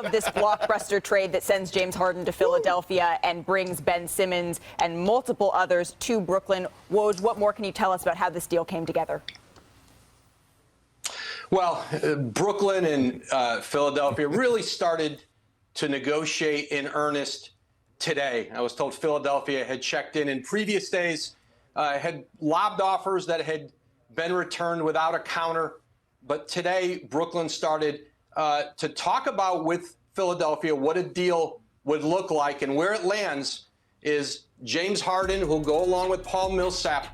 Of this blockbuster trade that sends James Harden to Philadelphia and brings Ben Simmons and multiple others to Brooklyn. Woj, what more can you tell us about how this deal came together? Well, Brooklyn and Philadelphia really started to negotiate in earnest today. I was told Philadelphia had checked in previous days, had lobbed offers that had been returned without a counter. But today, Brooklyn started to talk about with Philadelphia what a deal would look like, and where it lands is James Harden, who'll go along with Paul Millsap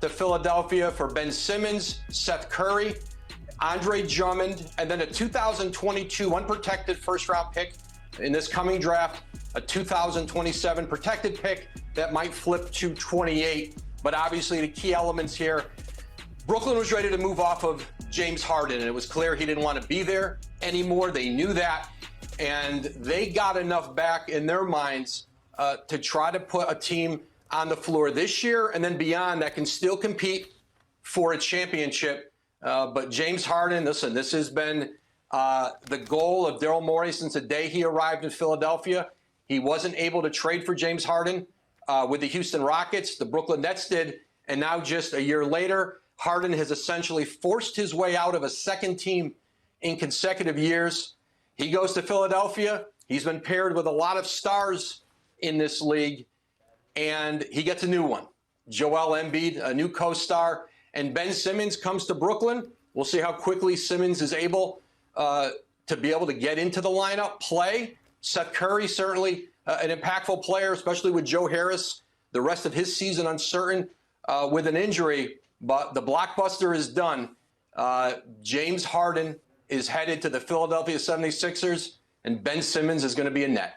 to Philadelphia for Ben Simmons, Seth Curry, Andre Drummond, and then a 2022 unprotected first-round pick in this coming draft, a 2027 protected pick that might flip to 28. But obviously the key elements here, Brooklyn was ready to move off of James Harden, and it was clear he didn't want to be there anymore. They knew that, and they got enough back in their minds to try to put a team on the floor this year and then beyond that can still compete for a championship. But James Harden, listen, this has been the goal of Daryl Morey since the day he arrived in Philadelphia. He wasn't able to trade for James Harden with the Houston Rockets. The Brooklyn Nets did, and now just a year later, Harden has essentially forced his way out of a second team in consecutive years. He goes to Philadelphia. He's been paired with a lot of stars in this league, and he gets a new one. Joel Embiid, a new co-star, and Ben Simmons comes to Brooklyn. We'll see how quickly Simmons is able to be able to get into the lineup, play. Seth Curry, certainly an impactful player, especially with Joe Harris. The rest of his season uncertain with an injury. But the blockbuster is done. James Harden is headed to the Philadelphia 76ers, and Ben Simmons is going to be a net.